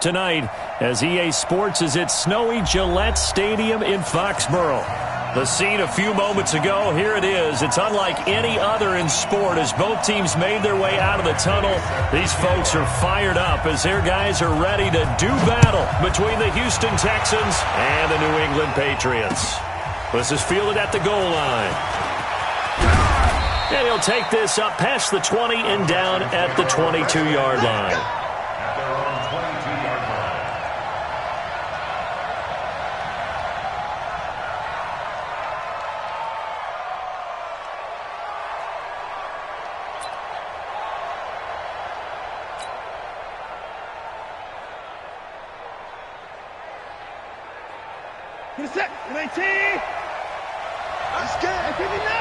Tonight, as EA Sports is at snowy Gillette Stadium in Foxborough. The scene a few moments ago, here it is. It's unlike any other in sport as both teams made their way out of the tunnel. These folks are fired up as their guys are ready to do battle between the Houston Texans and the New England Patriots. This is fielded at the goal line. And he'll take this up past the 20 and down at the 22-yard line. Get set. 19. Let's get 59. 59.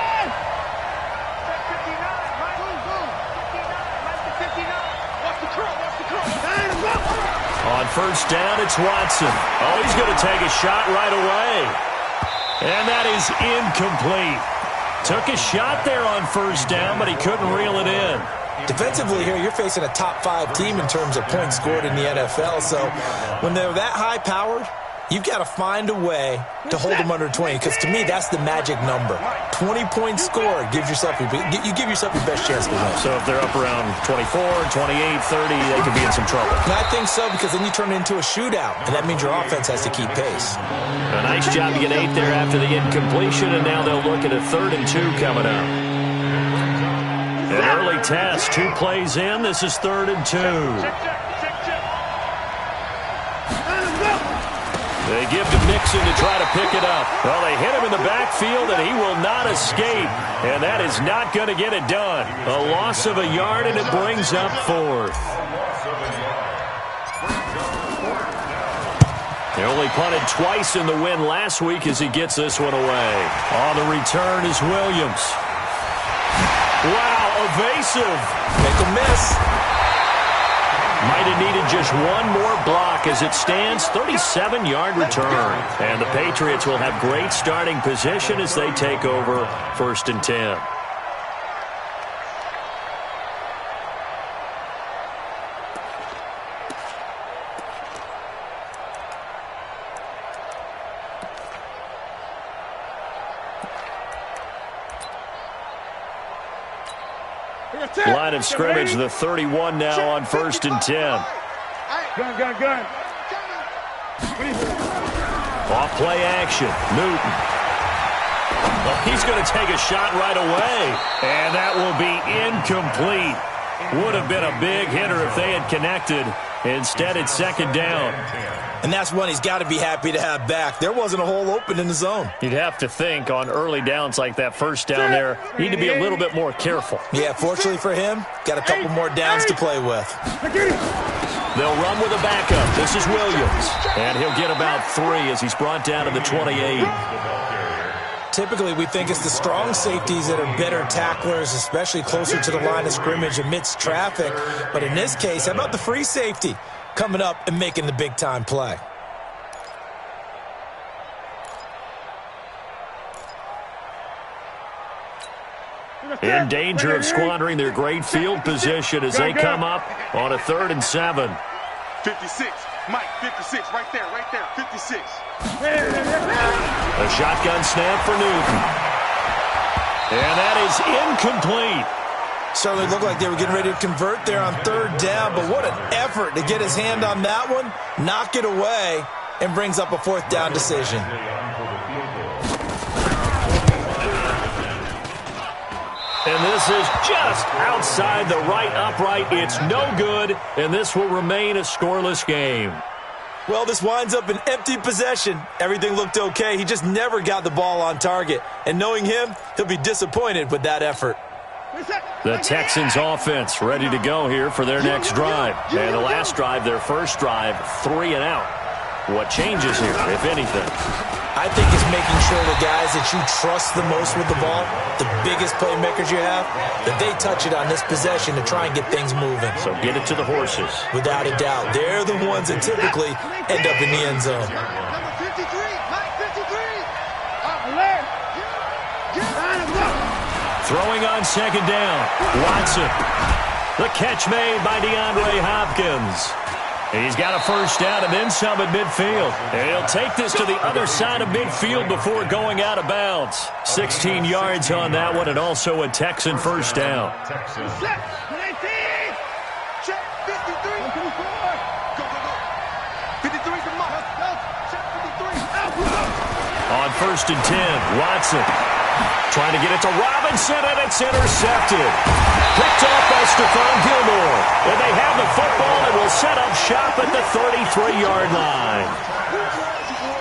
Right. Go. 59. Right to 59. Watch the cross. Watch the cross. On first down, it's Watson. Oh, he's going to take a shot right away. And that is incomplete. Took a shot there on first down, but he couldn't reel it in. Defensively here, you're facing a top-5 team in terms of points scored in the NFL. So when they're that high-powered, you've got to find a way to hold them under 20, because to me, that's the magic number. 20 points scored gives yourself your best chance to win. So if they're up around 24, 28, 30, they could be in some trouble. And I think so, because then you turn it into a shootout, and that means your offense has to keep pace. A nice job to get 8 there after the incompletion, and now they'll look at a 3rd and 2 coming up. An early test, 2 plays in. This is 3rd and 2. They give to Mixon to try to pick it up. Well, they hit him in the backfield, and he will not escape. And that is not going to get it done. A loss of a yard, and it brings up 4th. They only punted twice in the win last week as he gets this one away. On the return is Williams. Wow, evasive. Make a miss. Might have needed just one more block as it stands, 37-yard return. And the Patriots will have great starting position as they take over 1st and 10. Line of scrimmage, the 31 now on 1st and 10. Gun. Off play action. Newton. Well, he's going to take a shot right away. And that will be incomplete. Would have been a big hitter if they had connected. Instead, it's 2nd down. And that's one he's got to be happy to have back. There wasn't a hole open in the zone. You'd have to think on early downs like that first down there, you need to be a little bit more careful. Yeah, fortunately for him, got a couple more downs to play with. They'll run with a backup. This is Williams. And he'll get about 3 as he's brought down to the 28. Typically, we think it's the strong safeties that are better tacklers, especially closer to the line of scrimmage amidst traffic. But in this case, how about the free safety coming up and making the big-time play? In danger of squandering their great field position as they come up on a 3rd and 7. 56. Mike, 56. Right there. 56. A shotgun snap for Newton. And that is incomplete. Certainly looked like they were getting ready to convert there on 3rd down, but what an effort to get his hand on that one, knock it away, and brings up a 4th down decision. And this is just outside the right upright. It's no good, and this will remain a scoreless game. Well, this winds up an empty possession. Everything looked okay. He just never got the ball on target. And knowing him, he'll be disappointed with that effort. The Texans offense ready to go here for their next drive. And the last drive, their first drive, 3 and out. What changes here, if anything? I think it's making sure the guys that you trust the most with the ball, the biggest playmakers you have, that they touch it on this possession to try and get things moving. So get it to the horses. Without a doubt. They're the ones that typically end up in the end zone. Number 53. Mike, 53. Throwing on 2nd down. Watson. The catch made by DeAndre Hopkins. He's got a first down and then some at midfield. And he'll take this to the other side of midfield before going out of bounds. 16 yards on that one, and also a Texan first down. On 1st and 10, Watson trying to get it to Robinson, and it's intercepted. Picked off by Stephon Gilmore. And they have the football and will set up shop at the 33-yard line.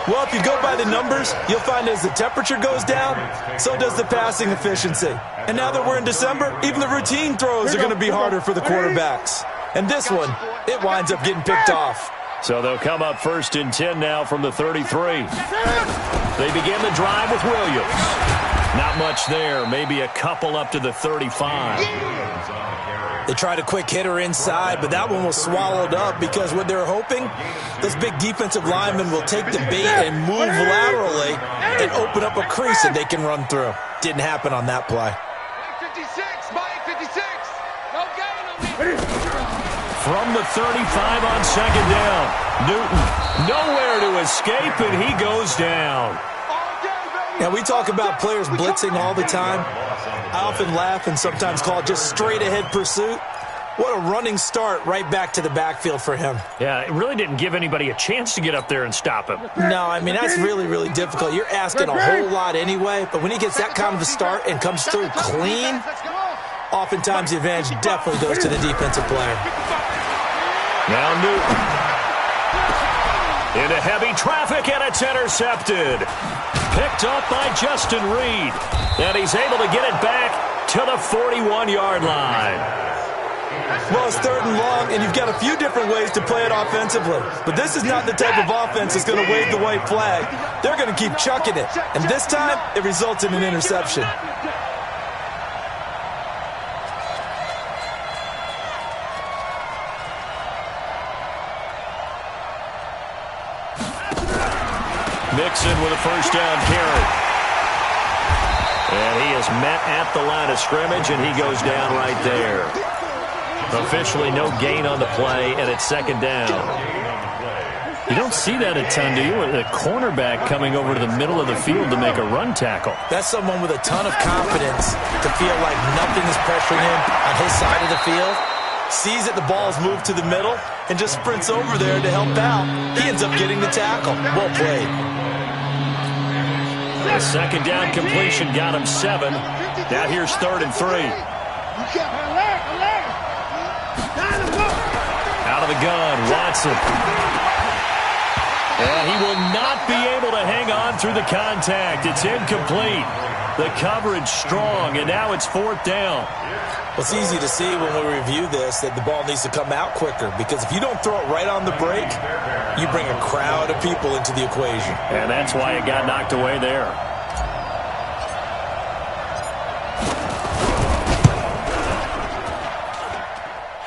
Well, if you go by the numbers, you'll find as the temperature goes down, so does the passing efficiency. And now that we're in December, even the routine throws are going to be harder for the quarterbacks. And this one, it winds up getting picked off. So they'll come up 1st and 10 now from the 33. They begin the drive with Williams. Not much there, maybe a couple up to the 35. They tried a quick hitter inside, but that one was swallowed up because what they're hoping, this big defensive lineman will take the bait and move laterally and open up a crease that they can run through. Didn't happen on that play. 56, Mike, 56. No gain on me. From the 35 on 2nd down, Newton nowhere to escape, and he goes down. Now, we talk about players blitzing all the time. I often laugh and sometimes call it just straight-ahead pursuit. What a running start right back to the backfield for him. Yeah, it really didn't give anybody a chance to get up there and stop him. No, I mean, that's really, really difficult. You're asking a whole lot anyway, but when he gets that kind of a start and comes through clean, oftentimes the advantage definitely goes to the defensive player. Now Newton. Into heavy traffic, and it's intercepted. Picked up by Justin Reed. And he's able to get it back to the 41-yard line. Well, it's 3rd and long, and you've got a few different ways to play it offensively. But this is not the type of offense that's going to wave the white flag. They're going to keep chucking it. And this time, it results in an interception. Mixon with a first down carry. And he is met at the line of scrimmage, and he goes down right there. Officially no gain on the play, and it's 2nd down. You don't see that a ton, do you? A cornerback coming over to the middle of the field to make a run tackle. That's someone with a ton of confidence to feel like nothing is pressuring him on his side of the field. Sees that the ball's moved to the middle and just sprints over there to help out. He ends up getting the tackle. Well played. The 2nd down completion got him 7. Now here's 3rd and 3. Out of the gun, Watson. And he will not be able to hang on through the contact. It's incomplete. The coverage strong, and now it's 4th down. Well, it's easy to see when we review this that the ball needs to come out quicker, because if you don't throw it right on the break, you bring a crowd of people into the equation. And that's why it got knocked away there.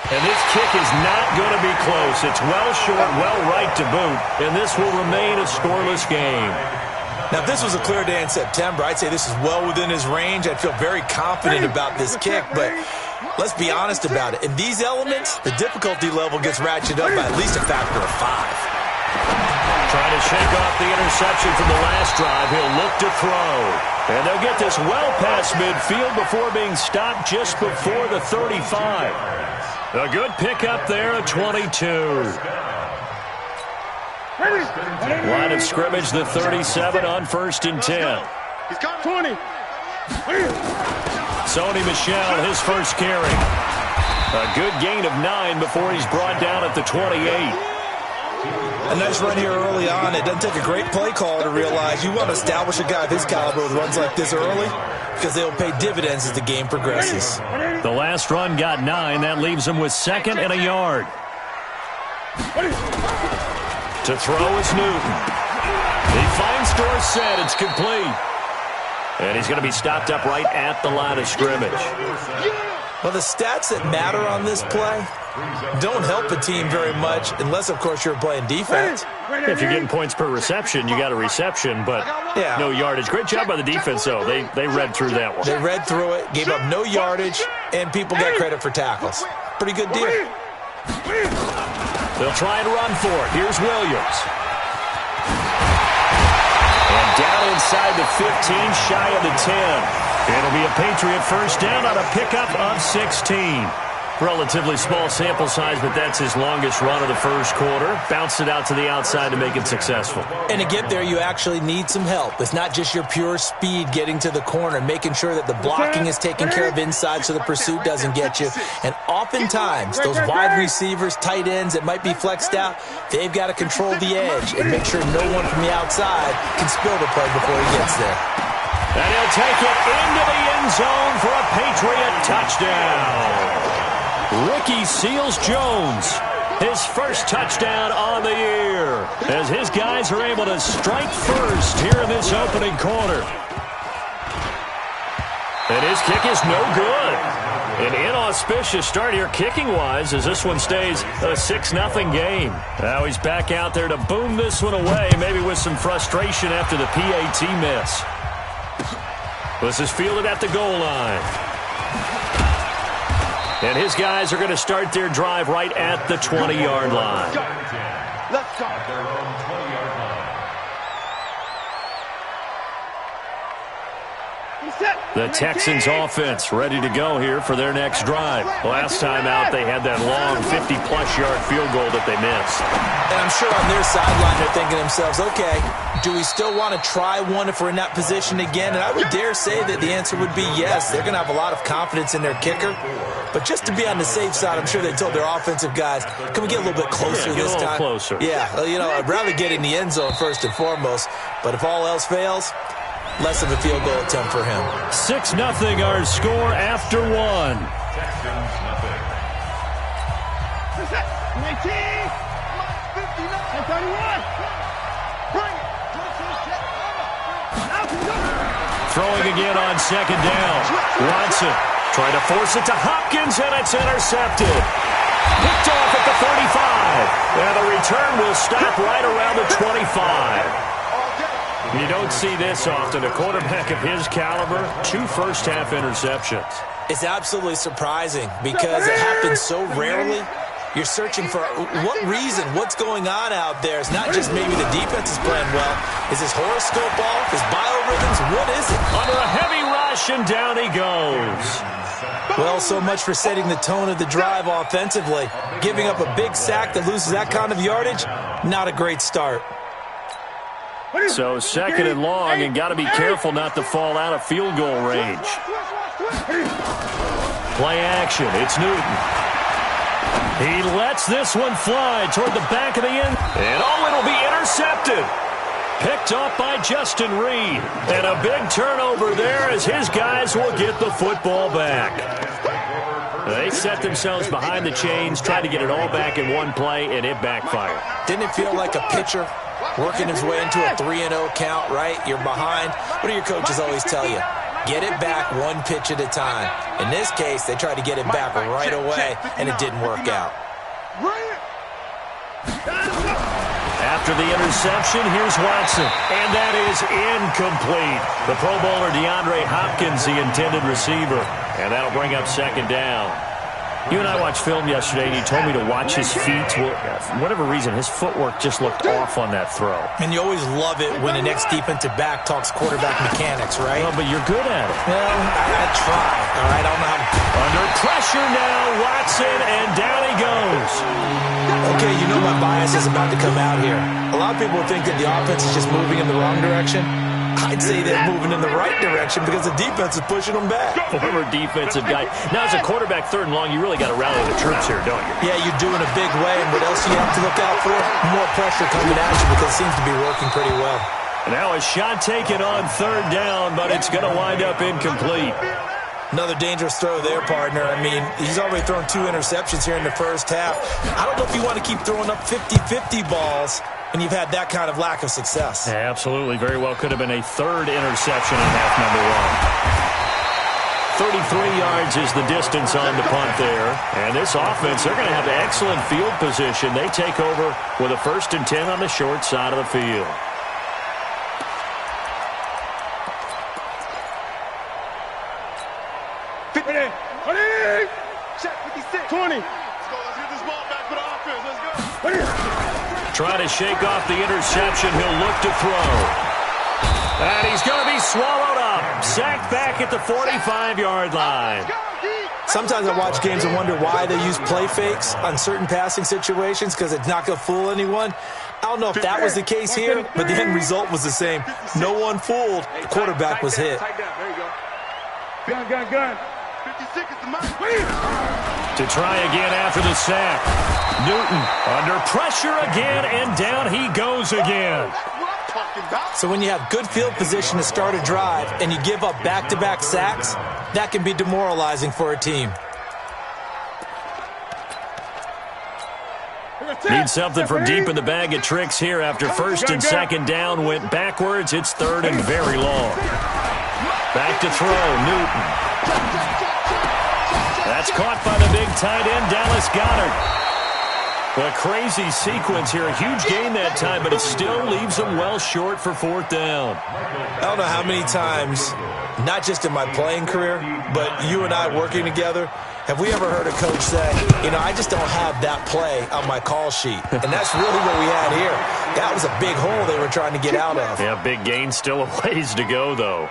And this kick is not going to be close. It's well short, well right to boot, and this will remain a scoreless game. Now, if this was a clear day in September, I'd say this is well within his range. I'd feel very confident about this kick, but let's be honest about it. In these elements, the difficulty level gets ratcheted up by at least a factor of 5. Trying to shake off the interception from the last drive. He'll look to throw. And they'll get this well past midfield before being stopped just before the 35. A good pickup there at 22. Line of scrimmage, the 37 on 1st and 10. He's got 20. Sony Michel, his first carry. A good gain of 9 before he's brought down at the 28. A nice run here early on. It doesn't take a great play call to realize you want to establish a guy of his caliber with runs like this early, because they'll pay dividends as the game progresses. The last run got 9. That leaves him with 2nd and a yard. To throw is Newton. He finds Dorsett. It's complete. And he's going to be stopped up right at the line of scrimmage. Well, the stats that matter on this play don't help a team very much unless, of course, you're playing defense. If you're getting points per reception, you got a reception, but no yardage. Great job by the defense, though. They read through that one. They read through it, gave up no yardage, and people got credit for tackles. Pretty good deal. They'll try and run for it. Here's Williams. And down inside the 15, shy of the 10. It'll be a Patriot first down on a pickup of 16. Relatively small sample size, but that's his longest run of the first quarter. Bounced it out to the outside to make it successful. And to get there, you actually need some help. It's not just your pure speed getting to the corner, making sure that the blocking is taken care of inside so the pursuit doesn't get you. And oftentimes, those wide receivers, tight ends that might be flexed out, they've got to control the edge and make sure no one from the outside can spill the play before he gets there. And he'll take it into the end zone for a Patriot touchdown. Ricky Seals-Jones, his first touchdown on the year, as his guys are able to strike first here in this opening quarter. And his kick is no good. An inauspicious start here kicking-wise as this one stays a 6-0 game. Now he's back out there to boom this one away, maybe with some frustration after the PAT miss. This is fielded at the goal line. And his guys are going to start their drive right at the 20-yard line. Let's go. The Texans offense ready to go here for their next drive. Last time out, they had that long 50-plus yard field goal that they missed. And I'm sure on their sideline they're thinking to themselves, okay, do we still want to try one if we're in that position again? And I would dare say that the answer would be yes. They're going to have a lot of confidence in their kicker. But just to be on the safe side, I'm sure they told their offensive guys, can we get a little bit closer this time? Closer. Yeah, well, you know, I'd rather get in the end zone first and foremost. But if all else fails, less of a field goal attempt for him. 6-0 our score after one. Throwing again on second down. Watson trying to force it to Hopkins, and it's intercepted. Picked off at the 35. And the return will stop right around the 25. You don't see this often. A quarterback of his caliber, 2 first-half interceptions. It's absolutely surprising because it happens so rarely. You're searching for what reason, what's going on out there. It's not just maybe the defense is playing well. Is his horoscope off? His biorhythms? What is it? Under a heavy rush, and down he goes. Well, so much for setting the tone of the drive offensively. Giving up a big sack that loses that kind of yardage, not a great start. So second and long, and got to be careful not to fall out of field goal range. Play action. It's Newton. He lets this one fly toward the back of the end. And it'll be intercepted. Picked up by Justin Reed. And a big turnover there as his guys will get the football back. They set themselves behind the chains, tried to get it all back in one play, and it backfired. Didn't it feel like a pitcher working his way into a 3-0 count, right? You're behind. What do your coaches always tell you? Get it back one pitch at a time. In this case, they tried to get it back right away, and it didn't work out. After the interception, here's Watson. And that is incomplete. The Pro Bowler DeAndre Hopkins, the intended receiver. And that'll bring up second down. You and I watched film yesterday, and you told me to watch his feet. Well, for whatever reason, his footwork just looked off on that throw. And you always love it when the next defensive back talks quarterback mechanics, right? Well, but you're good at it. Well, I try. All right, I don't know how to... Under pressure now, Watson, and down he goes. Okay, you know my bias is about to come out here. A lot of people think that the offense is just moving in the wrong direction. I'd say they're moving in the right direction because the defense is pushing them back. Former defensive guy. Now, as a quarterback, third and long, you really got to rally the troops here, don't you? Yeah, you do in a big way. And what else do you have to look out for? More pressure coming at you because it seems to be working pretty well. Now a shot taken on third down, but it's going to wind up incomplete. Another dangerous throw there, partner. I mean, he's already thrown 2 interceptions here in the first half. I don't know if you want to keep throwing up 50-50 balls when you've had that kind of lack of success. Yeah, absolutely. Very well could have been a third interception in half number 1. 33 yards is the distance on the punt there. And this offense, they're going to have excellent field position. They take over with a 1st and 10 on the short side of the field. Check 56. 20. Let's go. Let's get this ball back for the offense. Let's go. Trying to shake off the interception. He'll look to throw. And he's going to be swallowed up. Sacked back at the 45-yard line. Sometimes I watch games and wonder why they use play fakes on certain passing situations because it's not going to fool anyone. I don't know if that was the case here, but the end result was the same. No one fooled. The quarterback was hit. Gun. 56 is the mark. To try again after the sack. Newton under pressure again, and down he goes again. So when you have good field position to start a drive and you give up back-to-back sacks, that can be demoralizing for a team. Need something from deep in the bag of tricks here after first and second down went backwards. It's third and very long. Back to throw, Newton. That's caught by the big tight end, Dallas Goedert. A crazy sequence here. A huge gain that time, but it still leaves them well short for fourth down. I don't know how many times, not just in my playing career, but you and I working together, have we ever heard a coach say, I just don't have that play on my call sheet. And that's really what we had here. That was a big hole they were trying to get out of. Yeah, big gain, still a ways to go, though.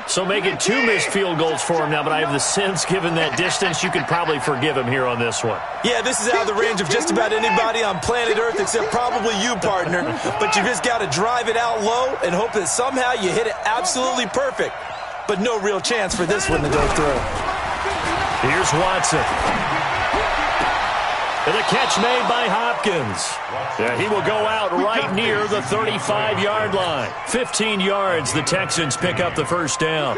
So making 2 missed field goals for him now, but I have the sense, given that distance, you could probably forgive him here on this one. Yeah, this is out of the range of just about anybody on planet Earth except probably you, partner. But you just got to drive it out low and hope that somehow you hit it absolutely perfect. But no real chance for this one to go through. Here's Watson. And the catch made by Hopkins. Yeah, he will go out right near the 35-yard line. 15 yards, the Texans pick up the first down.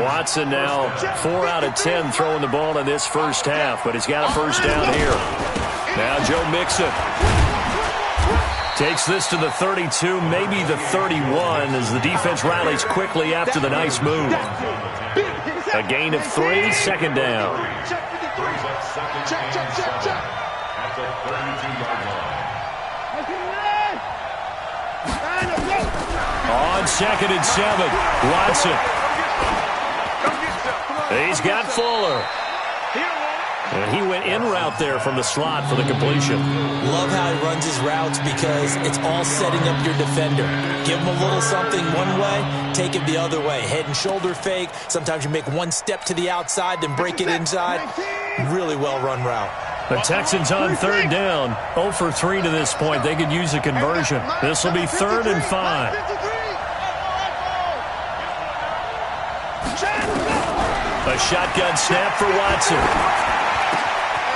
Watson now 4 out of 10 throwing the ball in this first half, but he's got a first down here. Now Joe Mixon takes this to the 32, maybe the 31, as the defense rallies quickly after the nice move. A gain of 3, second down. Check. On 2nd and 7, Watson. He's got Fuller. And he went in route there from the slot for the completion. Love how he runs his routes because it's all setting up your defender. Give him a little something one way, take it the other way. Head and shoulder fake. Sometimes you make one step to the outside, then break it inside. Really well-run route. The Texans on third down. 0 for 3 to this point. They could use a conversion. This will be 3rd and 5. A shotgun snap for Watson.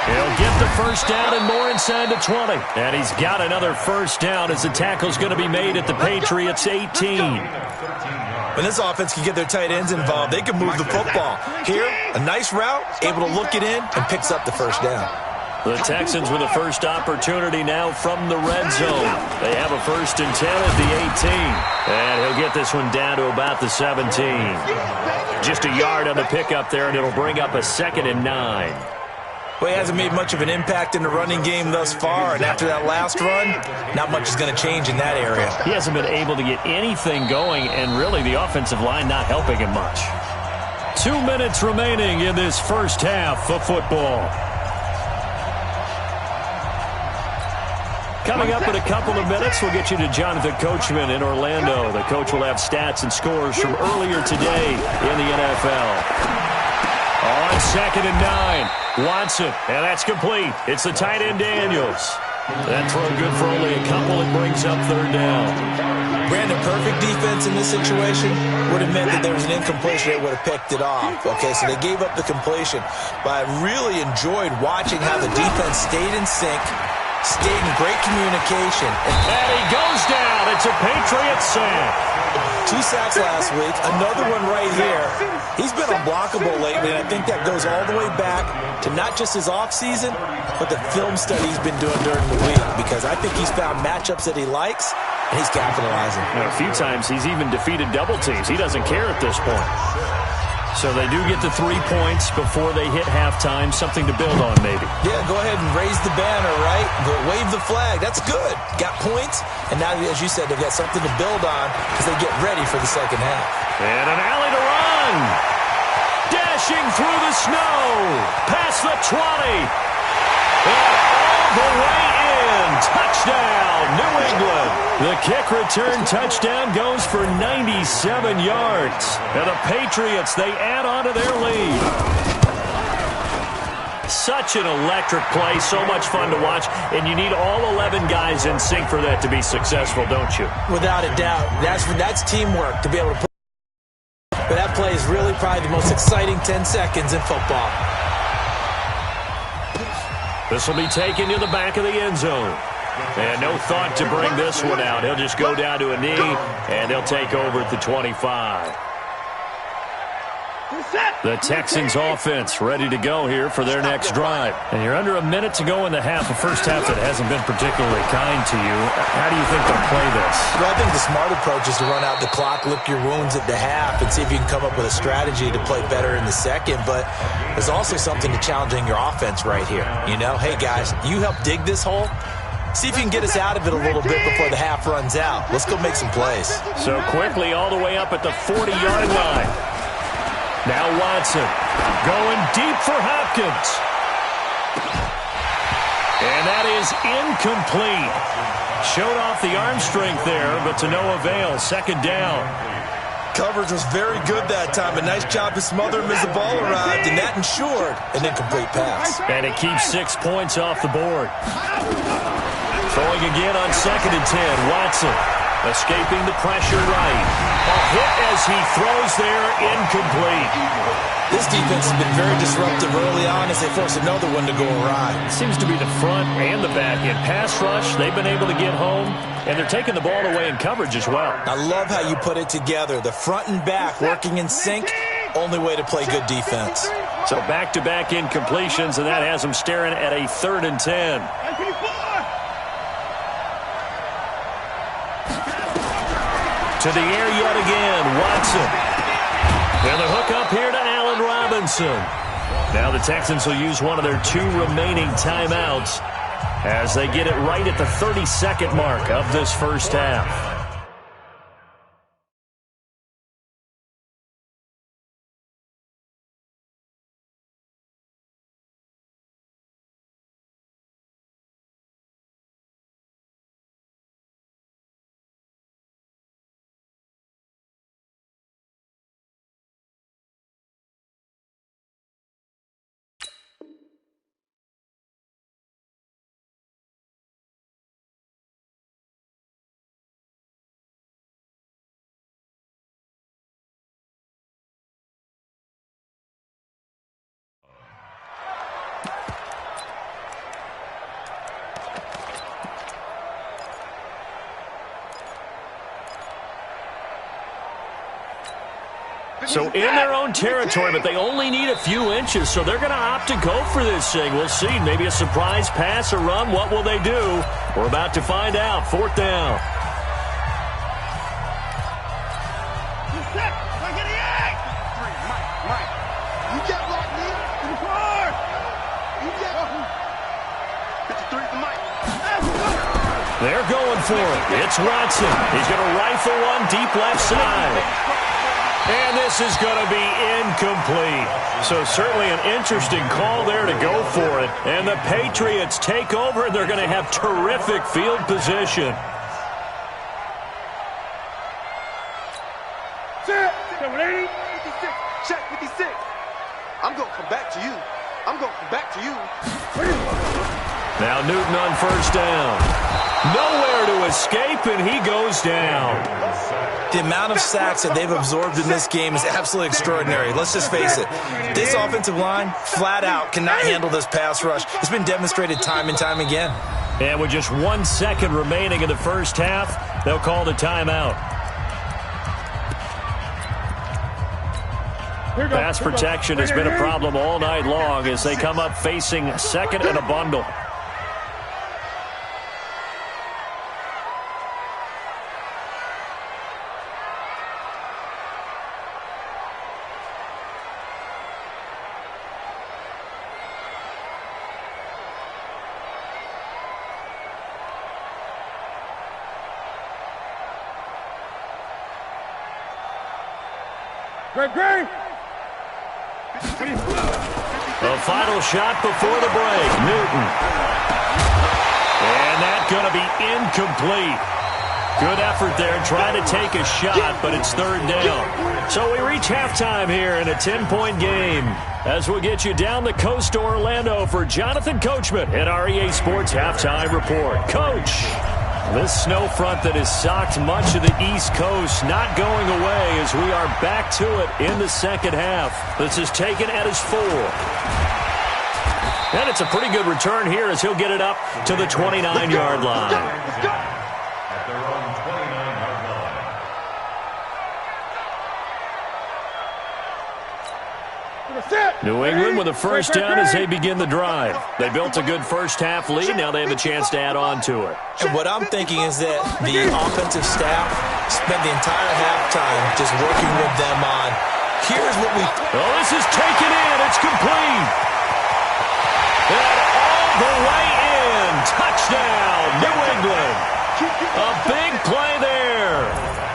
He'll get the first down and more inside the 20. And he's got another first down as the tackle's going to be made at the Patriots' 18. When this offense can get their tight ends involved, they can move the football. Here, a nice route, able to look it in, and picks up the first down. The Texans with a first opportunity now from the red zone. They have a 1st and 10 at the 18. And he'll get this one down to about the 17. Just a yard on the pickup there, and it'll bring up a 2nd and 9. Well, he hasn't made much of an impact in the running game thus far, and after that last run, not much is going to change in that area. He hasn't been able to get anything going, and really the offensive line not helping him much. 2 minutes remaining in this first half of football. Coming up in a couple of minutes, we'll get you to Jonathan Coachman in Orlando. The coach will have stats and scores from earlier today in the NFL. On 2nd and 9, Watson, and that's complete. It's the tight end Daniels. That throw good for only a couple. It brings up 3rd down. Brandon, perfect defense in this situation would have meant that there was an incompletion. They would have picked it off. Okay, so they gave up the completion. But I really enjoyed watching how the defense stayed in sync, stayed in great communication. And he goes down. It's a Patriots sack. 2 sacks last week, another one right here. He's been unblockable lately, and I think that goes all the way back to not just his offseason, but the film study he's been doing during the week, because I think he's found matchups that he likes, and he's capitalizing. A few times he's even defeated double teams. He doesn't care at this point. So they do get the 3 points before they hit halftime. Something to build on, maybe. Yeah, go ahead and raise the banner, right? Wave the flag. That's good. Got points, and now, as you said, they've got something to build on as they get ready for the second half. And an alley to run. Dashing through the snow. Past the 20. And all the way in. touchdown, New England. The kick return touchdown goes for 97 yards. And the Patriots, they add on to their lead. Such an electric play, so much fun to watch, and you need all 11 guys in sync for that to be successful, don't you? Without a doubt. That's teamwork to be able to put. But that play is really probably the most exciting 10 seconds in football. This will be taken to the back of the end zone. And no thought to bring this one out. He'll just go down to a knee, and they'll take over at the 25. The Texans offense ready to go here for their next drive. And you're under a minute to go in the half, a first half that hasn't been particularly kind to you. How do you think they'll play this? Well, I think the smart approach is to run out the clock, lick your wounds at the half, and see if you can come up with a strategy to play better in the second. But there's also something to challenging your offense right here. You know, hey, guys, you help dig this hole. See if you can get us out of it a little bit before the half runs out. Let's go make some plays. So quickly all the way up at the 40-yard line. Now Watson going deep for Hopkins. And that is incomplete. Showed off the arm strength there, but to no avail. Second down. Coverage was very good that time. A nice job to smother him as the ball arrived, and that ensured an incomplete pass. And it keeps 6 points off the board. Throwing again on 2nd and 10. Watson escaping the pressure right. A hit as he throws there, incomplete. This defense has been very disruptive early on as they force another one to go awry. It seems to be the front and the back end. Pass rush, they've been able to get home, and they're taking the ball away in coverage as well. I love how you put it together. The front and back working in sync, only way to play good defense. So back-to-back incompletions, and that has them staring at a 3rd and 10. To the air yet again, Watson. And the hook up here to Allen Robinson. Now the Texans will use one of their 2 remaining timeouts as they get it right at the 32nd mark of this first half. So in their own territory, but they only need a few inches, so they're going to opt to go for this thing. We'll see. Maybe a surprise pass or run. What will they do? We're about to find out. 4th down. They're going for it. It's Watson. He's going to rifle one deep left side. And this is going to be incomplete. So certainly an interesting call there to go for it. And the Patriots take over, and they're going to have terrific field position. Check 56. Check 56. I'm going to come back to you. I'm going to come back to you. Now Newton on 1st down. Nowhere to escape, and he goes down. The amount of sacks that they've absorbed in this game is absolutely extraordinary. Let's just face it. This offensive line, flat out, cannot handle this pass rush. It's been demonstrated time and time again. And with just 1 second remaining in the first half, they'll call the timeout. Pass protection has been a problem all night long as they come up facing 2nd and a bundle. Great. The final shot before the break. Newton. And that shot going to be incomplete. Good effort there, trying to take a shot, but it's third down. So we reach halftime here in a 10-point game. As we'll get you down the coast to Orlando for Jonathan Coachman at our EA Sports Halftime Report. Coach, this snow front that has socked much of the East Coast not going away as we are back to it in the second half. This is taken at his 4. And it's a pretty good return here as he'll get it up to the 29-yard line. New England with a first down as they begin the drive. They built a good first-half lead. Now they have a chance to add on to it. And what I'm thinking is that the offensive staff spent the entire halftime just working with them on, here's what we... Oh, this is taken in. It's complete. And all the way in. Touchdown, New England. A big play there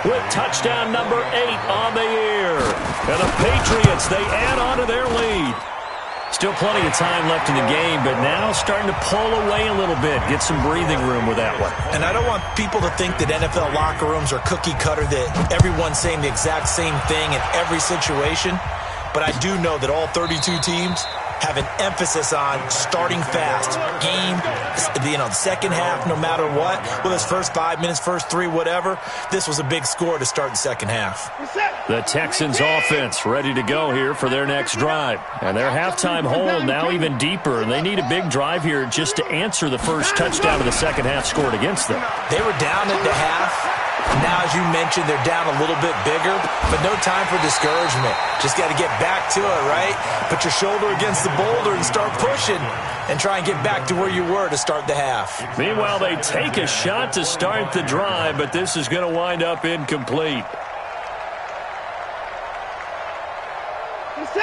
with touchdown number 8 on the year. And the Patriots, they add on to their lead. Still plenty of time left in the game, but now starting to pull away a little bit, get some breathing room with that one. And I don't want people to think that NFL locker rooms are cookie cutter, that everyone's saying the exact same thing in every situation. But I do know that all 32 teams have an emphasis on starting fast. Game, second half, no matter what. Whether it's first 5 minutes, first 3, whatever. This was a big score to start the second half. The Texans offense ready to go here for their next drive. And their halftime hole now even deeper. And they need a big drive here just to answer the first touchdown of the second half scored against them. They were down at the half. Now, as you mentioned, they're down a little bit bigger, but no time for discouragement. Just got to get back to it, right? Put your shoulder against the boulder and start pushing and try and get back to where you were to start the half. Meanwhile, they take a shot to start the drive, but this is going to wind up incomplete.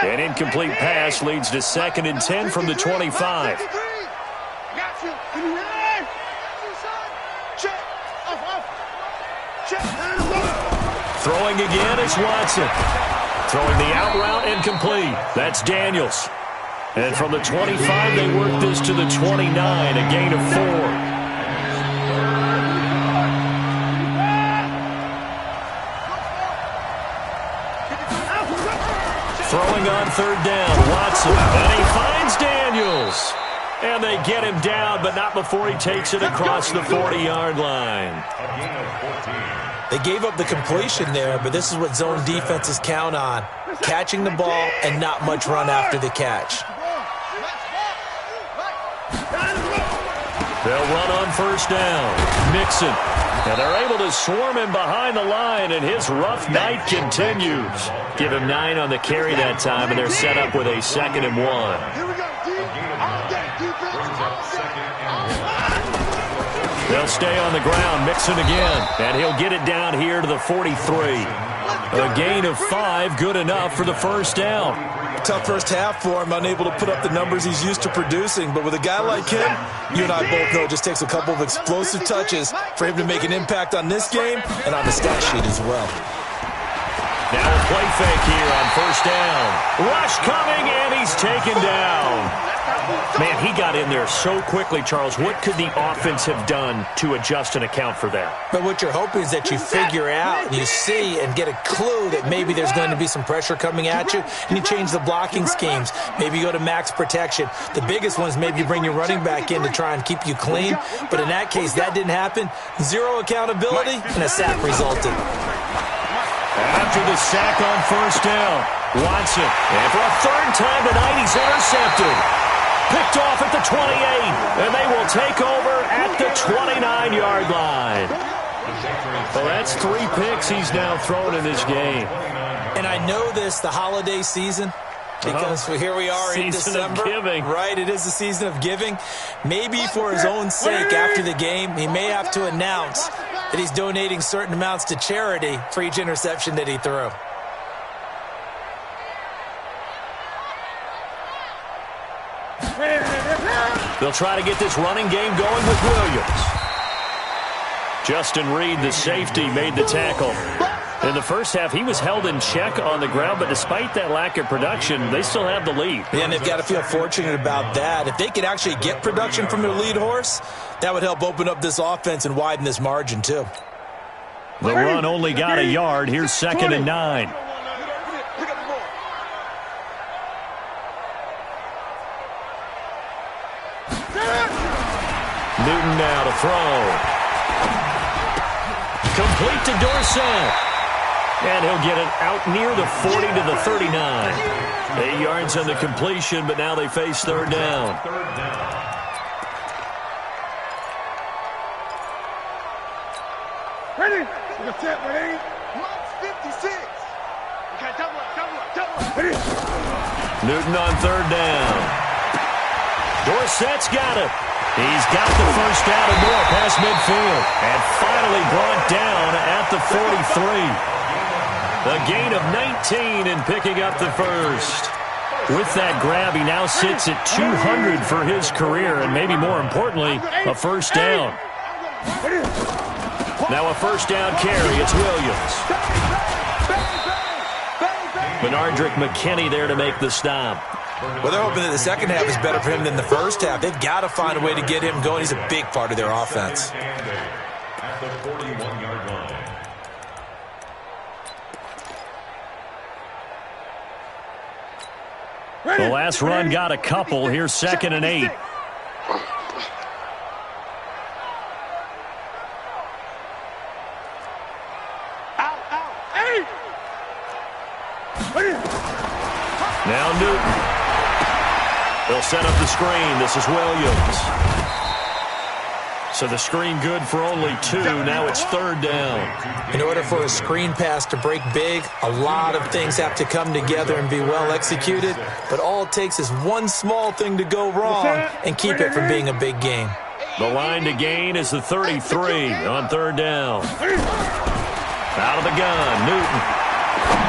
An incomplete pass leads to 2nd and 10 from the 25. Throwing again is Watson. Throwing the out route incomplete. That's Daniels. And from the 25, they work this to the 29, a gain of 4. Throwing on third down, Watson. And he finds Daniels. And they get him down, but not before he takes it across the 40-yard line. They gave up the completion there, but this is what zone defenses count on. Catching the ball and not much run after the catch. They'll run on first down. Mixon. And they're able to swarm him behind the line, and his rough night continues. Give him 9 on the carry that time, and they're set up with a 2nd and 1. Here we go, D. All day, defense. They'll stay on the ground. Mixon again. And he'll get it down here to the 43. A gain of 5, good enough for the first down. Tough first half for him, unable to put up the numbers he's used to producing. But with a guy like him, you and I both know it just takes a couple of explosive touches for him to make an impact on this game and on the stat sheet as well. Now a play fake here on first down. Rush coming, and he's taken down. Man, he got in there so quickly, Charles. What could the offense have done to adjust and account for that? But what you're hoping is that you figure out and you see and get a clue that maybe there's going to be some pressure coming at you, and you change the blocking schemes. Maybe you go to max protection. The biggest one is maybe you bring your running back in to try and keep you clean. But in that case, that didn't happen. 0 accountability, and a sack resulted. After the sack on first down, Watson. And for a third time tonight, he's intercepted. Picked off at the 28, and they will take over at the 29-yard line. Well, that's 3 picks he's now thrown in this game. And I know this, the holiday season, because here we are in December. Season of giving. Right, it is the season of giving. Maybe for his own sake after the game, he may have to announce that he's donating certain amounts to charity for each interception that he threw. They'll try to get this running game going with Williams. Justin Reed, the safety, made the tackle. In the first half, he was held in check on the ground, but despite that lack of production, they still have the lead. Yeah, and they've got to feel fortunate about that. If they could actually get production from their lead horse, that would help open up this offense and widen this margin, too. The run only got a yard. Here's 2nd and 9. Newton now to throw. Complete to Dorsett. And he'll get it out near the 40 to the 39. 8 yards on the completion, but now they face 3rd down. Ready? Look at ready? Mark 56. Okay, double up. Ready? Newton on 3rd down. Dorsett's got it. He's got the first down and more past midfield. And finally brought down at the 43. A gain of 19 and picking up the first. With that grab, he now sits at 200 for his career, and maybe more importantly, a first down. Now a first down carry. It's Williams. Benardrick McKinney there to make the stop. Well, they're hoping that the second half is better for him than the first half. They've got to find a way to get him going. He's a big part of their offense. At the 41-yard line. The last run got a couple. Here's 2nd and 8. Now Newton. They'll set up the screen. This is Williams. So the screen good for only 2. Now it's 3rd down. In order for a screen pass to break big, a lot of things have to come together and be well executed. But all it takes is one small thing to go wrong and keep it from being a big game. The line to gain is the 33 on 3rd down. Out of the gun, Newton.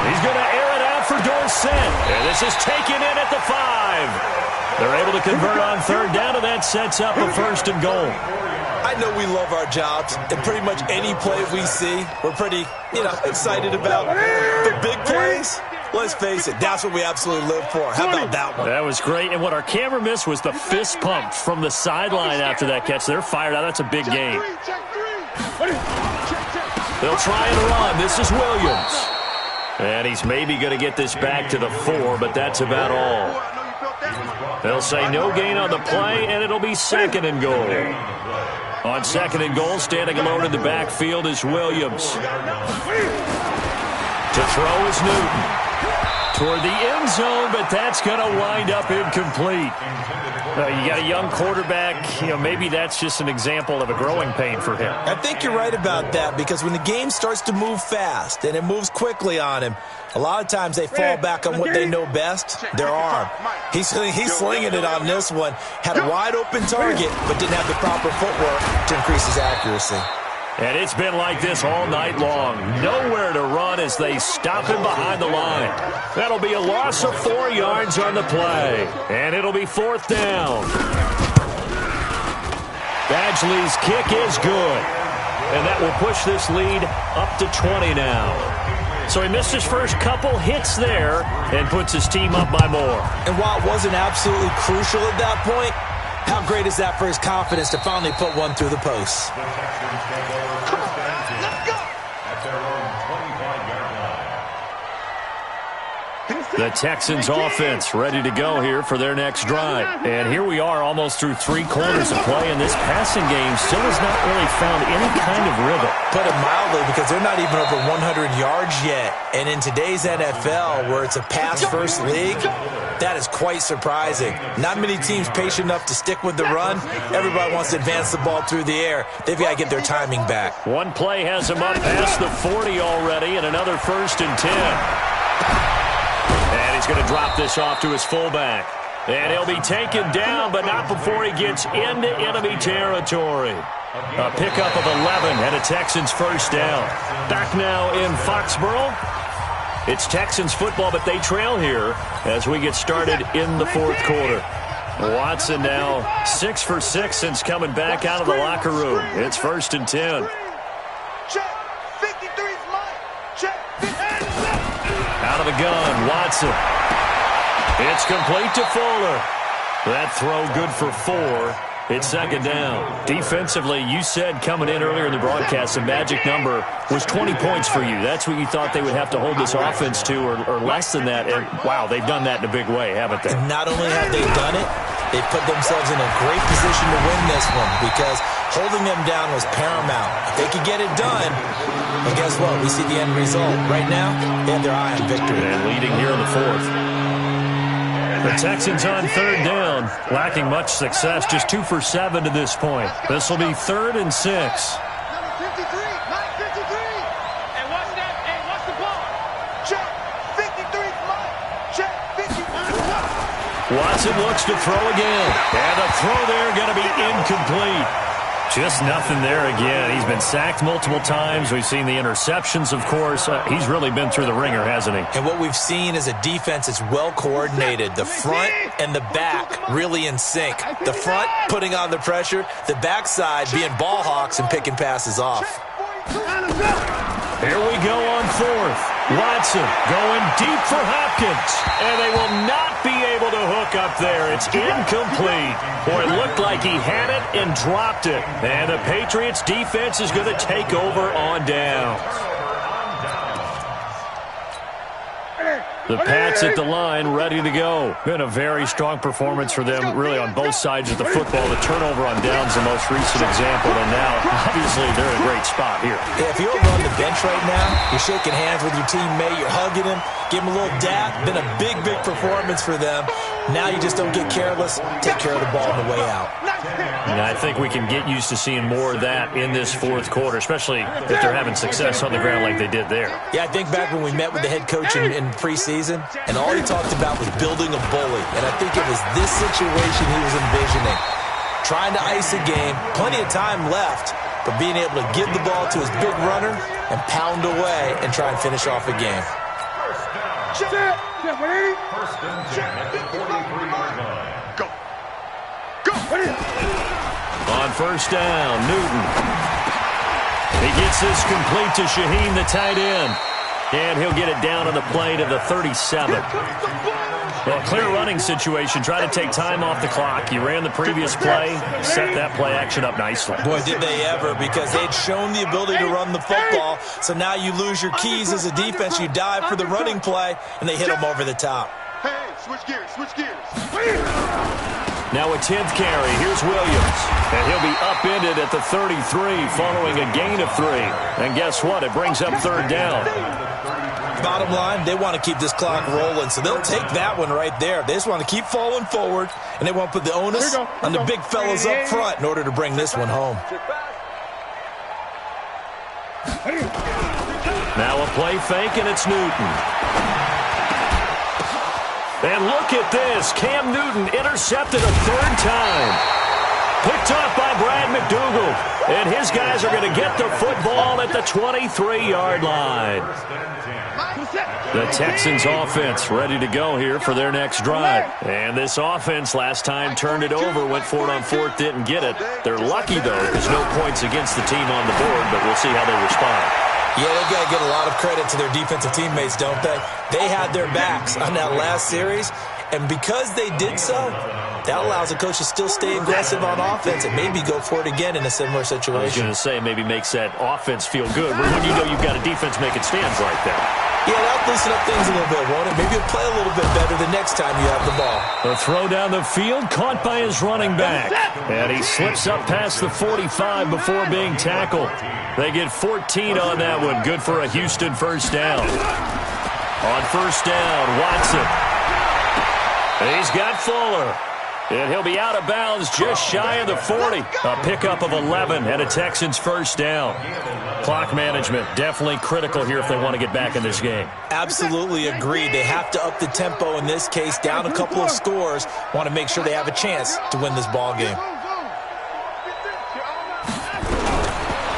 He's going to air it out for Dorsett. And this is taken in at the 5. They're able to convert on 3rd down, and that sets up a 1st and goal. I know we love our jobs, and pretty much any play we see, we're pretty, excited about. The big plays, let's face it, that's what we absolutely live for. How about that one? That was great, and what our camera missed was the fist pump from the sideline after that catch. They're fired out. That's a big game. They'll try and run. This is Williams. And he's maybe going to get this back to the 4, but that's about all. They'll say no gain on the play, and it'll be 2nd and goal. On 2nd and goal, standing alone in the backfield is Williams. To throw is Newton. Toward the end zone, but that's going to wind up incomplete. You got a young quarterback. Maybe that's just an example of a growing pain for him. I think you're right about that, because when the game starts to move fast and it moves quickly on him, a lot of times they fall back on what they know best, their arm. He's slinging it on this one. Had a wide-open target, but didn't have the proper footwork to increase his accuracy. And it's been like this all night long. Nowhere to run as they stop him behind the line. That'll be a loss of 4 yards on the play. And it'll be 4th down. Badgley's kick is good. And that will push this lead up to 20 now. So he missed his first couple hits there and puts his team up by more. And while it wasn't absolutely crucial at that point, how great is that for his confidence to finally put one through the post? The Texans offense ready to go here for their next drive. And here we are almost through 3 quarters of play, and this passing game still has not really found any kind of rhythm. Put it mildly, because they're not even over 100 yards yet. And in today's NFL, where it's a pass-first league, that is quite surprising. Not many teams patient enough to stick with the run. Everybody wants to advance the ball through the air. They've got to get their timing back. One play has him up past the 40 already, and another 1st and 10. And he's going to drop this off to his fullback. And he'll be taken down, but not before he gets into enemy territory. A pickup of 11 and a Texans first down. Back now in Foxborough. It's Texans football, but they trail here as we get started in the 4th quarter. Watson now 6 for 6 since coming back out of the locker room. It's 1st and 10. Check. 53's mine. Check. of the gun. Watson. It's complete to Fuller. That throw good for 4. It's second down. Defensively, you said coming in earlier in the broadcast, the magic number was 20 points for you. That's what you thought they would have to hold this offense to, or less than that. And, wow, they've done that in a big way, haven't they? And not only have they done it, they've put themselves in a great position to win this one because holding them down was paramount. If they could get it done, well, guess what? We see the end result. Right now, they have their eye on victory. And leading here in the 4th. The Texans on third down, lacking much success, just 2 for 7 to this point. This will be 3rd and 6. Number 53, Mike 53. And watch that, and watch the ball. Check, 53, Mike. Check, 53. Watson looks to throw again. And the throw there going to be incomplete. Just nothing there again. He's been sacked multiple times. We've seen the interceptions, of course. He's really been through the ringer, hasn't he? And what we've seen is a defense that's well coordinated. The front and the back really in sync. The front putting on the pressure. The backside being ball hawks and picking passes off. Here we go on 4th. Watson going deep for Hopkins. And they will not be able to hook up there. It's incomplete. Boy, it looked like he had it and dropped it. And the Patriots defense is going to take over on downs. The Pats at the line, ready to go. Been a very strong performance for them, really, on both sides of the football. The turnover on downs, the most recent example, and now, obviously, they're in a great spot here. Yeah, if you're over on the bench right now, you're shaking hands with your teammate, you're hugging him, give him a little dap. Been a big, big performance for them. Now you just don't get careless. Take care of the ball on the way out. And I think we can get used to seeing more of that in this 4th quarter, especially if they're having success on the ground like they did there. Yeah, I think back when we met with the head coach in preseason, and all he talked about was building a bully. And I think it was this situation he was envisioning. Trying to ice a game, plenty of time left, but being able to give the ball to his big runner and pound away and try and finish off a game. First down at the 43-yard line. Go. Go. On first down, Newton. He gets this complete to Shaheen, the tight end. And he'll get it down on the play to the 37. Well, clear running situation. Try to take time off the clock. You ran the previous play, set that play action up nicely. Boy, did they ever, because they'd shown the ability to run the football. So now you lose your keys as a defense. You dive for the running play, and they hit them over the top. Hey, switch gears, switch gears. Now a 10th carry. Here's Williams. And he'll be upended at the 33 following a gain of 3. And guess what? It brings up third down. Bottom line, they want to keep this clock rolling, so they'll take that one right there. They just want to keep falling forward, and they want to put the onus on the big fellas up front in order to bring this one home. Now a play fake, and it's Newton. And look at this. Cam Newton intercepted a 3rd time. Picked off by Brad McDougal. And his guys are going to get the football at the 23-yard line. The Texans offense ready to go here for their next drive. And this offense last time turned it over, went for it on 4th, didn't get it. They're lucky, though, because no points against the team on the board, but we'll see how they respond. Yeah, they've got to get a lot of credit to their defensive teammates, don't they? They had their backs on that last series, and because they did so, that allows the coach to still stay aggressive on offense and maybe go for it again in a similar situation. I was going to say, maybe makes that offense feel good when you know you've got a defense making stands like that. Yeah, that'll loosen up things a little bit, won't it? Maybe you'll play a little bit better the next time you have the ball. The throw down the field, caught by his running back. And he slips up past the 45 before being tackled. They get 14 on that one. Good for a Houston first down. On first down, Watson. He's got Fuller. And he'll be out of bounds just shy of the 40. A pickup of 11 and a Texans first down. Clock management definitely critical here if they want to get back in this game. Absolutely agreed. They have to up the tempo in this case, down a couple of scores. Want to make sure they have a chance to win this ball game.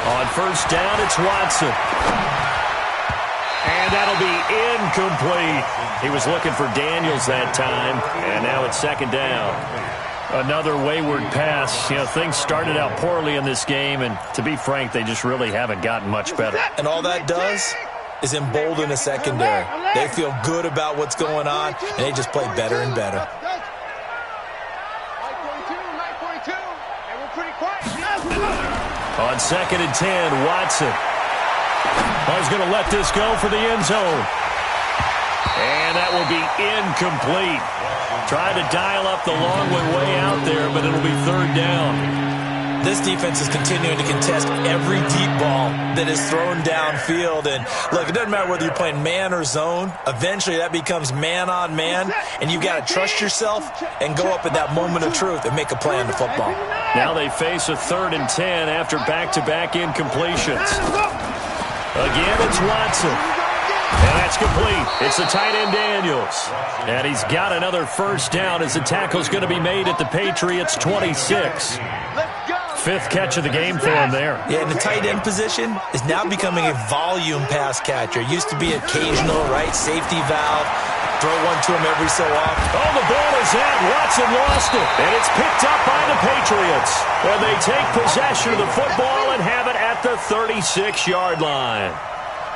On first down, it's Watson. And that'll be incomplete. He was looking for Daniels that time, and now it's second down. Another wayward pass. You know, things started out poorly in this game, and to be frank, they just really haven't gotten much better. And all that does, is embolden the secondary. They feel good about what's going on, and they just play better and better. 9.2, and we're pretty quiet. On 2nd and 10, Watson. He's going to let this go for the end zone. And that will be incomplete. Tried to dial up the long way out there, but it'll be 3rd down. This defense is continuing to contest every deep ball that is thrown downfield. And look, it doesn't matter whether you're playing man or zone. Eventually, that becomes man on man, and you've got to trust yourself and go up at that moment of truth and make a play on the football. Now they face a 3rd and 10 after back-to-back incompletions. Again, it's Watson. And that's complete. It's the tight end, Daniels. And he's got another 1st down as the tackle's going to be made at the Patriots' 26. 5th catch of the game for him there. Yeah, and the tight end position is now becoming a volume pass catcher. It used to be occasional, right, safety valve. Throw one to him every so often. Oh, the ball is out. Watson lost it. And it's picked up by the Patriots. And they take possession of the football and have it at the 36-yard line.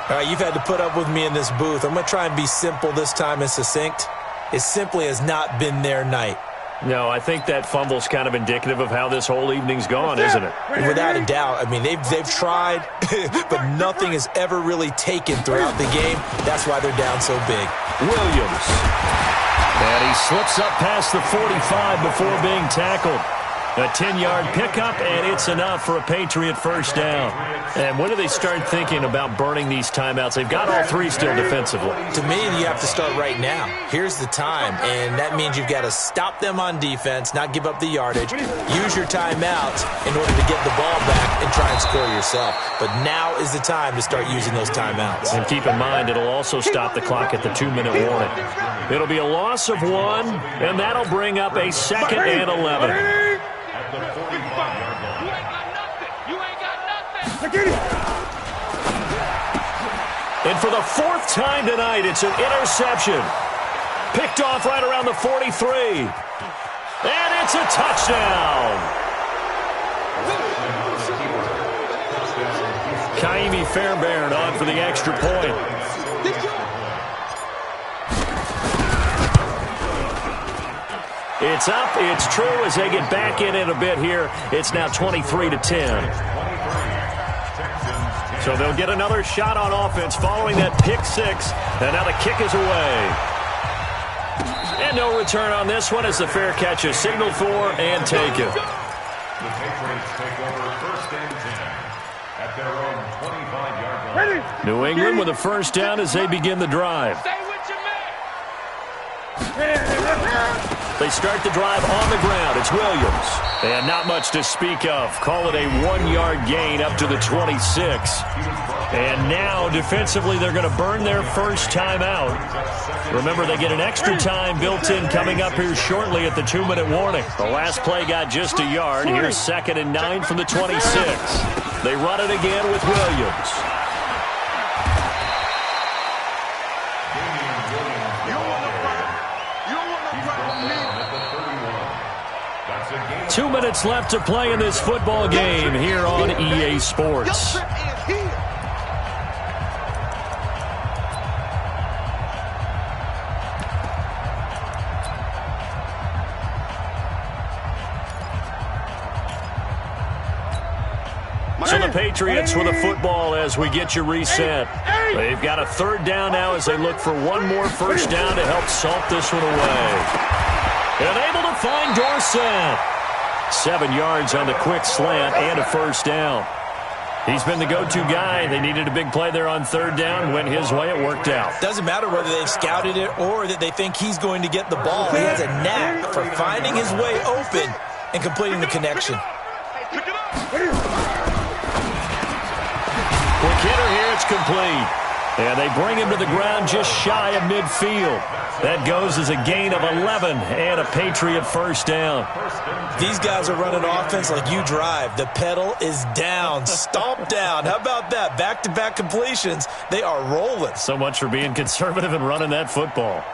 All right, you've had to put up with me in this booth. I'm going to try and be simple this time and succinct. It simply has not been their night. No, I think that fumble's kind of indicative of how this whole evening's gone, isn't it? Without a doubt. I mean, they've tried, but nothing has ever really taken throughout the game. That's why they're down so big. Williams. And he slips up past the 45 before being tackled. A 10-yard pickup, and it's enough for a Patriot 1st down. And when do they start thinking about burning these timeouts? They've got all 3 still defensively. To me, you have to start right now. Here's the time, and that means you've got to stop them on defense, not give up the yardage, use your timeouts in order to get the ball back and try and score yourself. But now is the time to start using those timeouts. And keep in mind, it'll also stop the clock at the 2-minute warning. It'll be a loss of 1, and that'll bring up a 2nd and 11. The 45-yard line. You ain't got nothing. And for the 4th time tonight, it's an interception. Picked off right around the 43. And it's a touchdown. Kaimi Fairbairn on for the extra point. It's up, it's true as they get back in it a bit here. It's now 23-10. So they'll get another shot on offense following that pick 6. And now the kick is away. And no return on this one as the fair catch is signaled for and taken. The Patriots take over 1st and 10 at their own 25-yard line. New England with a 1st down as they begin the drive. Stay with your man. They start the drive on the ground. It's Williams. And not much to speak of. Call it a 1-yard gain up to the 26. And now, defensively, they're going to burn their 1st time out. Remember, they get an extra time built in coming up here shortly at the 2-minute warning. The last play got just a yard. Here's 2nd and 9 from the 26. They run it again with Williams. 2 minutes left to play in this football game here on EA Sports. So the Patriots with a football as we get you reset. They've got a 3rd down now as they look for one more 1st down to help salt this one away. And able to find Dorsett. 7 yards on the quick slant and a 1st down. He's been the go-to guy. They needed a big play there on 3rd down. Went his way. It worked out. Doesn't matter whether they've scouted it or that they think he's going to get the ball. He has a knack for finding his way open and completing the connection. Quick hitter here. It's complete. And they bring him to the ground just shy of midfield. That goes as a gain of 11 and a Patriot 1st down. These guys are running offense like you drive. The pedal is down, stomp down. How about that? Back-to-back completions. They are rolling. So much for being conservative and running that football.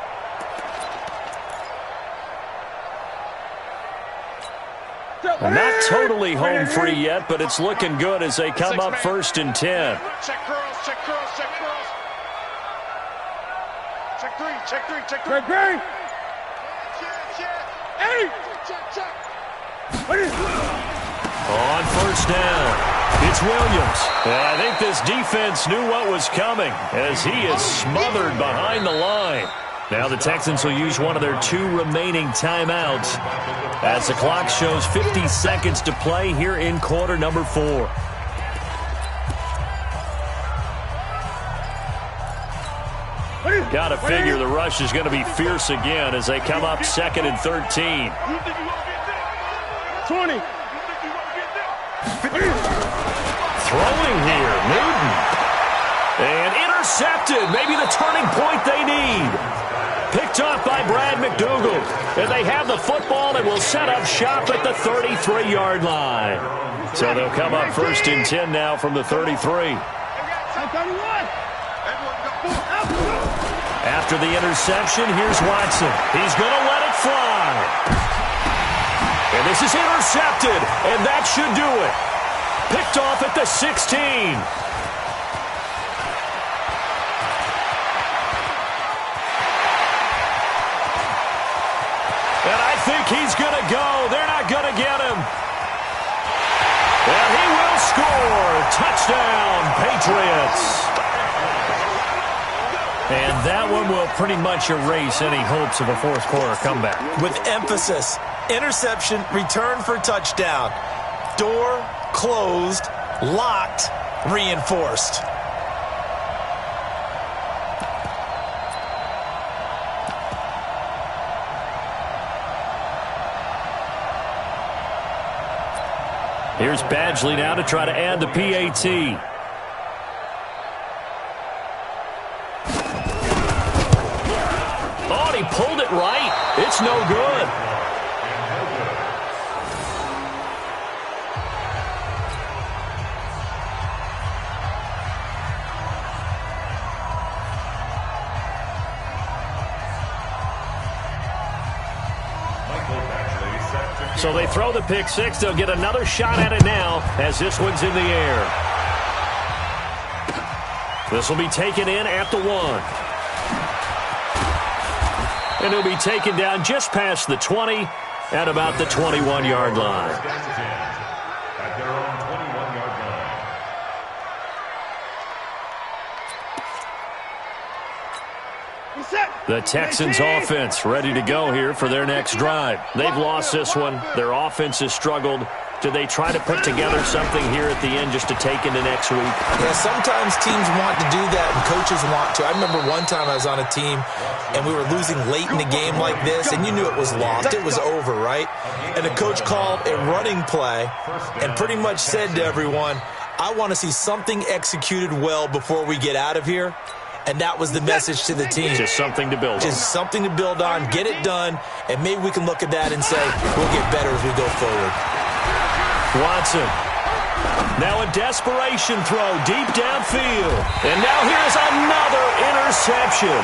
Not totally home free yet, but it's looking good as they come up 1st and 10. Check curls, check curls, check curls. Check three, check three, check three. Check, check. Hey! Check, check. On first down, it's Williams. And I think this defense knew what was coming as he is smothered behind the line. Now the Texans will use one of their 2 remaining timeouts as the clock shows 50 seconds to play here in quarter number 4. Got to figure the rush is going to be fierce again as they come up 2nd and 13. 20. Throwing here, Newton. And intercepted. Maybe the turning point they need. Picked off by Brad McDougal. And they have the football and will set up shop at the 33-yard line. So they'll come up 1st and 10 now from the 33. After the interception, here's Watson. He's going to let it fly. And this is intercepted, and that should do it. Picked off at the 16. And I think he's going to go. They're not going to get him. And he will score. Touchdown, Patriots. And that one will pretty much erase any hopes of a fourth quarter comeback. With emphasis, interception, return for touchdown. Door closed, locked, reinforced. Here's Badgley now to try to add the PAT. He pulled it right. It's no good. So they throw the pick six. They'll get another shot at it now as this one's in the air. This will be taken in at the 1. And he'll be taken down just past the 20 at about the 21-yard line. At their own 21-yard line. The Texans offense ready to go here for their next drive. They've lost this one. Their offense has struggled. Do they try to put together something here at the end just to take into next week? Yeah, sometimes teams want to do that and coaches want to. I remember one time I was on a team and we were losing late in the game like this, and you knew it was lost. It was over, right? And the coach called a running play and pretty much said to everyone, I want to see something executed well before we get out of here. And that was the message to the team. Just something to build on. Just something to build on, get it done, and maybe we can look at that and say, we'll get better as we go forward. Watson. Now a desperation throw deep downfield. And now here's another interception.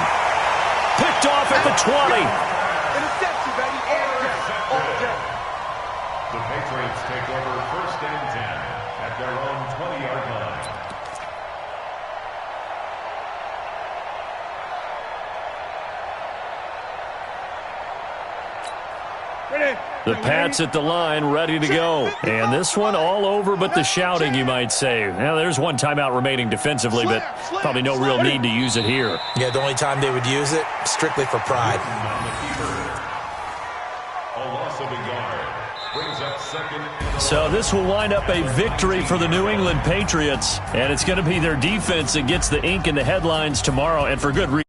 Picked off at the 20. Interception, baby. The Patriots take over 1st and 10 at their own 20-yard line. The Pats at the line, ready to go. And this one all over but the shouting, you might say. Now, there's one timeout remaining defensively, but probably no real need to use it here. Yeah, the only time they would use it, strictly for pride. So this will wind up a victory for the New England Patriots, and it's going to be their defense that gets the ink in the headlines tomorrow, and for good reason.